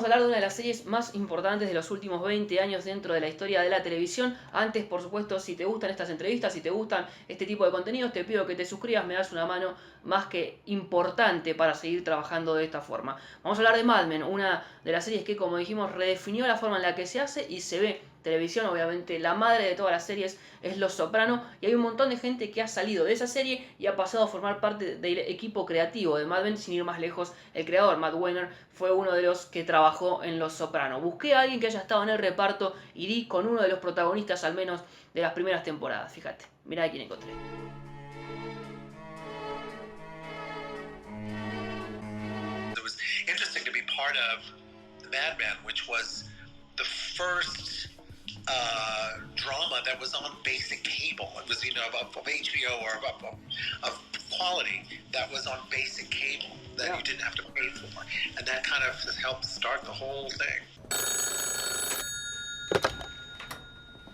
hablar de una de las series más importantes de los últimos 20 años dentro de la historia de la televisión. Antes, por supuesto, si te gustan estas entrevistas, si te gustan este tipo de contenidos, te pido que te suscribas, me das una mano más que importante para seguir trabajando de esta forma. Vamos a hablar de Mad Men, una de las series que, como dijimos, redefinió la forma en la que se hace y se ve televisión. Obviamente la madre de todas las series es Los Soprano, y hay un montón de gente que ha salido de esa serie y ha pasado a formar parte del equipo creativo de Mad Men. Sin ir más lejos, el creador, Weiner, fue uno de los que trabajó en Los Soprano. Busqué a alguien que haya estado en el reparto y di con uno de los protagonistas, al menos de las primeras temporadas. Fíjate, mirá a quién encontré. It was interesting to be part of the Mad Men, which was the first drama that was on basic cable. It was, of HBO or of quality that was on basic cable that you didn't have to pay for. And that kind of helped start the whole thing.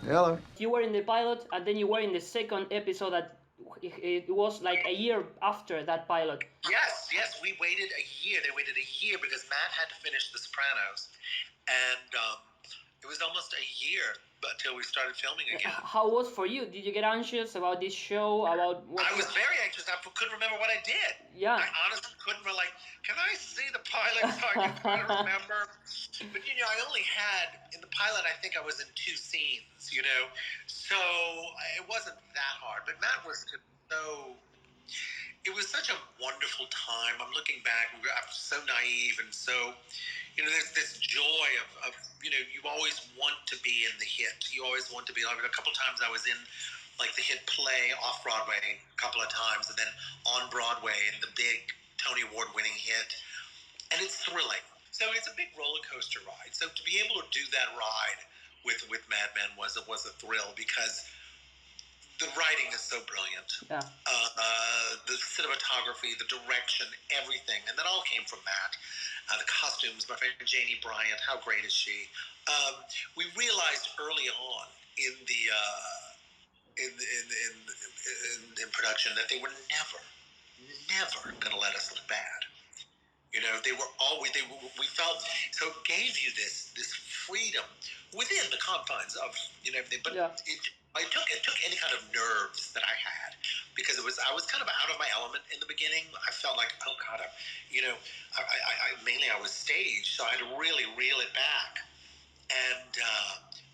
Hello. You were in the pilot, and then you were in the second episode that it was like a year after that pilot. Yes, we waited a year. They waited a year because Matt had to finish The Sopranos. And it was almost a year until we started filming again. How was for you? Did you get anxious about this show? About what? I was very anxious. I couldn't remember what I did. Yeah. I honestly couldn't remember, can I see the pilot so I can kind of remember? But, I only had, in the pilot, I think I was in 2 scenes, So it wasn't that hard. But Matt was it was such a wonderful time. I'm looking back, I'm so naive and so, there's this joy of you always want to be in the hit. You always want to be, a couple times I was in the hit play off Broadway a couple of times, and then on Broadway in the big Tony Award winning hit. And it's thrilling. So it's a big roller coaster ride. So to be able to do that ride with Mad Men was a thrill, because the writing is so brilliant. Yeah. The cinematography, the direction, everything. And that all came from Matt. The costumes, my friend Janie Bryant, how great is she? We realized early on in the in production that they were never going to let us look bad. They were always, we felt, so it gave you this freedom within the confines of, everything. But it took any kind of nerves that I had, because I was kind of out of my element in the beginning. I felt like, oh God, mainly I was staged, so I had to really reel it back. And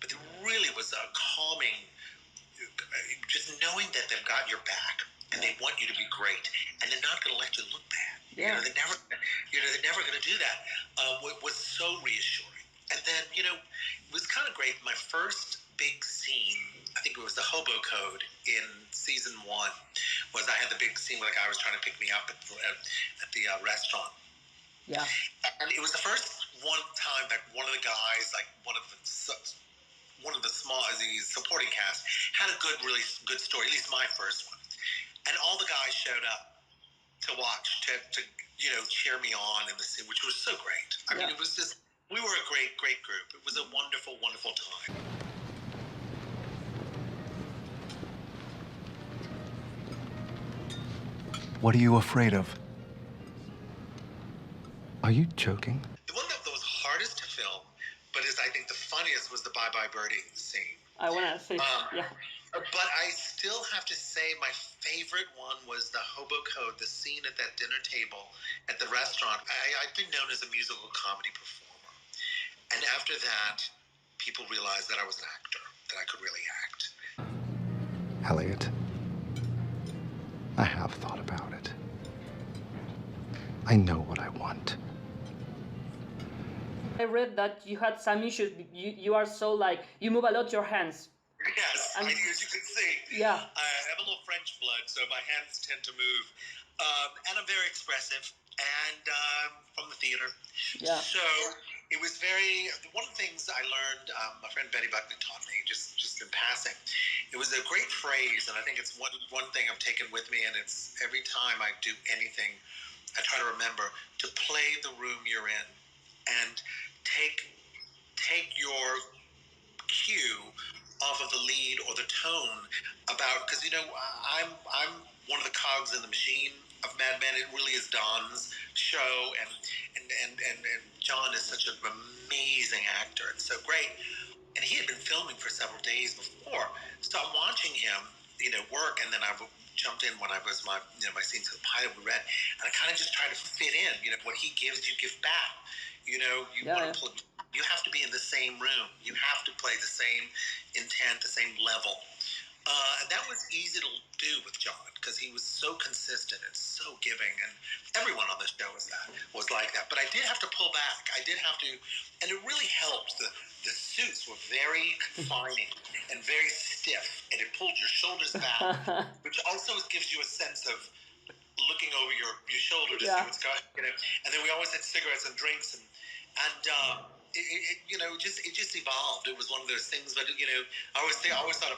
but there really was a calming, just knowing that they've got your back and they want you to be great, and they're not going to let you look bad. Yeah. They're never going to do that. It was so reassuring. And then, it was kind of great. My first big scene, I think it was the Hobo Code in season 1, was I had the big scene where the guy was trying to pick me up at the restaurant. Yeah. And it was the first one time that one of the guys, one of the supporting cast, had a really good story, at least my first one. And all the guys showed up to watch, to cheer me on in the scene, which was so great. I mean, it was just, we were a great group. It was a wonderful time. What are you afraid of? Are you joking? The one that was hardest to film, but I think the funniest, was the Bye Bye Birdie scene. I want to say, But I still have to say my favorite one was the Hobo Code, the scene at that dinner table at the restaurant. I've been known as a musical comedy performer. And after that, people realized that I was an actor, that I could really act. Elliot, I have thought about it. I know what I want. I read that you had some issues. You are so you move a lot your hands. Yes, as you can see. Yeah. I have a little French blood, so my hands tend to move. And I'm very expressive, and from the theater. Yeah. So it was one of the things I learned, my friend Betty Buckner taught me, just in passing. It was a great phrase, and I think it's one thing I've taken with me, and it's every time I do anything, I try to remember to play the room you're in, and take your cue off of the lead or the tone because I'm one of the cogs in the machine of Mad Men. It really is Don's show, and and John is such an amazing actor and so great. And he had been filming for several days before, so I'm watching him, work, and then I jumped in when I was my scenes for the pilot we read, and I kind of just try to fit in. What he gives, you give back. Want to you have to be in the same room. You have to play the same intent, the same level. And that was easy to do with John because he was so consistent and so giving, and everyone on the show was like that. But I did have to pull back. I did have to, and it really helped. The suits were very confining and very stiff, and it pulled your shoulders back, which also gives you a sense of looking over your shoulder to see what's going. And then we always had cigarettes and drinks, and it just evolved. It was one of those things. But I always thought of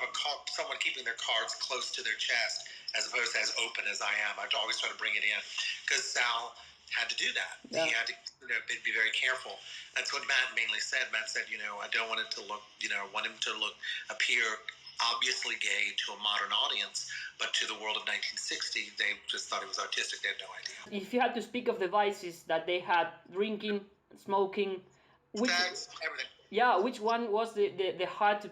someone keeping their cards close to their chest as opposed to as open as I am. I always try to bring it in because Sal had to do that. He had to be very careful. That's what Matt mainly said. Matt said, I don't want it to look, I want him to appear obviously gay to a modern audience, but to the world of 1960, they just thought it was artistic. They had no idea. If you had to speak of the vices that they had, drinking, smoking, everything. Yeah, which one was the hardest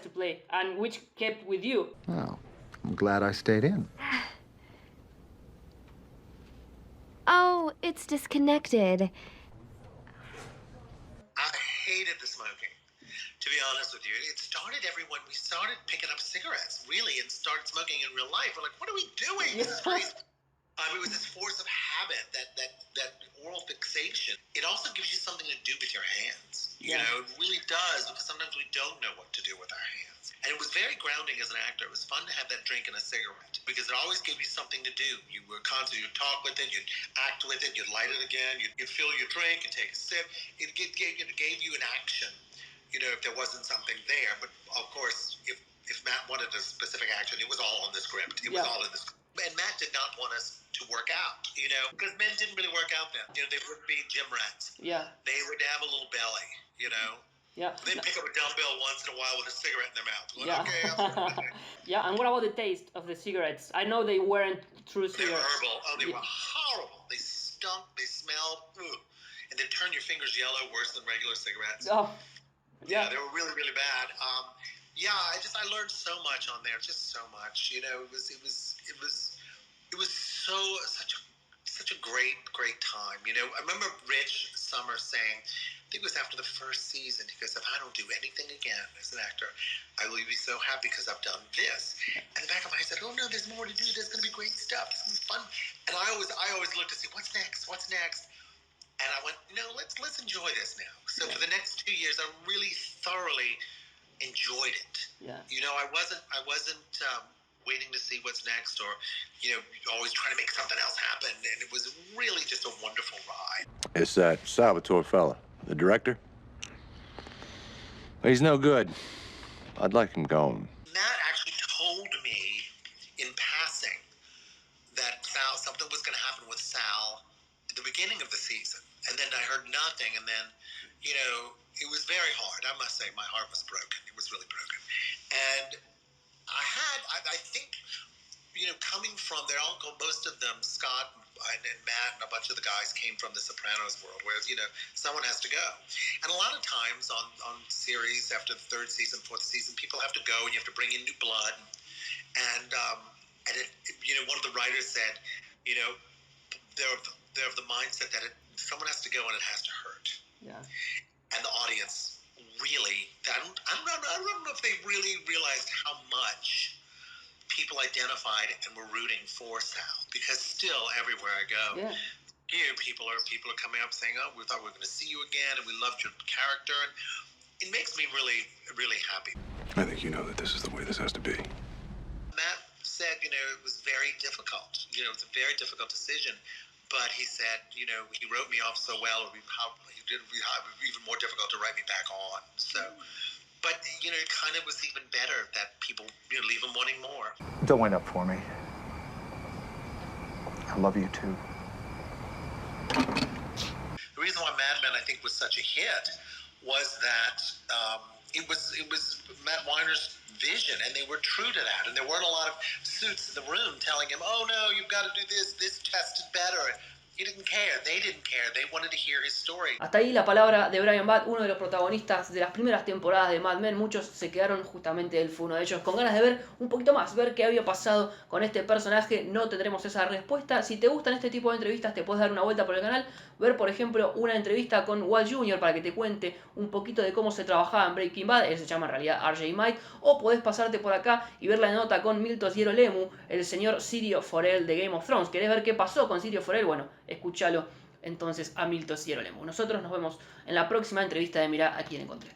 to play, and which kept with you? Well, I'm glad I stayed in. Oh, it's disconnected. I hated the smoking, to be honest with you. It started we started picking up cigarettes, really, and started smoking in real life. We're like, what are we doing? This is crazy. It was this force of habit, that oral fixation. It also gives you something to do with your hands. It really does, because sometimes we don't know what to do with our hands. And it was very grounding as an actor. It was fun to have that drink and a cigarette, because it always gave you something to do. You were constantly, you'd talk with it, you'd act with it, you'd light it again, you'd fill your drink and take a sip. It gave you an action, if there wasn't something there. But of course, if Matt wanted a specific action, it was all on the script. It was all in the script. And Matt did not want us to work out, because men didn't really work out then. They wouldn't be gym rats. Yeah. They would have a little belly, Yeah. They'd pick up a dumbbell once in a while with a cigarette in their mouth. Well, yeah. Okay. Yeah, and what about the taste of the cigarettes? I know they weren't true They were cigarettes. herbal. Oh, they were horrible. They stunk. They smelled. Ooh. And they'd turn your fingers yellow, worse than regular cigarettes. Oh. Yeah, they were really, really bad. I learned so much on there, just so much. It was such a great time. I remember Rich Summer saying, I think it was after the first season, he goes, if I don't do anything again as an actor, I will be so happy because I've done this. And in the back of my head, I said, oh no, there's more to do. There's going to be great stuff. It's going to be fun. And I always looked to see what's next. And I went, let's enjoy this now. So for the next 2 years, I really thoroughly enjoyed it. Yeah. I wasn't waiting to see what's next, or always trying to make something else happen. And it was really just a wonderful ride. It's that Salvatore fella, the director. He's no good. I'd like him gone. Matt actually told me in passing that something was going to happen with Sal at the beginning of the season, and then I heard nothing, and then it was very hard. I must say, my heart was broken. It was really broken. And I think, coming from their uncle, most of them, Scott and Matt and a bunch of the guys came from the Sopranos world, where, someone has to go. And a lot of times on series after the third season, fourth season, people have to go and you have to bring in new blood. And one of the writers said, they're of the mindset that someone has to go and it has to hurt. Yeah. And the audience really, I don't know if they really realized how much people identified and were rooting for Sal, because still everywhere I go, people are coming up saying, oh, we thought we were going to see you again, and we loved your character, and it makes me really, really happy. I think you know that this is the way this has to be. Matt said, it was very difficult. It's a very difficult decision. But he said, he wrote me off so well, it would be even more difficult to write me back on. So, but, it kind of was even better that people, leave him wanting more. Don't wind up for me. I love you too. The reason why Mad Men, I think, was such a hit was that it was Matt Weiner's vision, and they were true to that. And there weren't a lot of suits in the room telling him, oh, no, you've got to do this tested better. He didn't care. They didn't care. They wanted to hear his story. Hasta ahí la palabra de Bryan Batt, uno de los protagonistas de las primeras temporadas de Mad Men. Muchos se quedaron, justamente él fue uno de ellos, con ganas de ver un poquito más, ver qué había pasado con este personaje. No tendremos esa respuesta. Si te gustan este tipo de entrevistas, te puedes dar una vuelta por el canal, ver por ejemplo una entrevista con Walt Jr. para que te cuente un poquito de cómo se trabajaba en Breaking Bad. Él se llama en realidad RJ Mike. O podés pasarte por acá y ver la nota con Milton Lemu, el señor Syrio Forel de Game of Thrones. ¿Querés ver qué pasó con Syrio Forel? Bueno, escúchalo entonces a Milton Lemu. Nosotros nos vemos en la próxima entrevista de Mirá a quién encontré.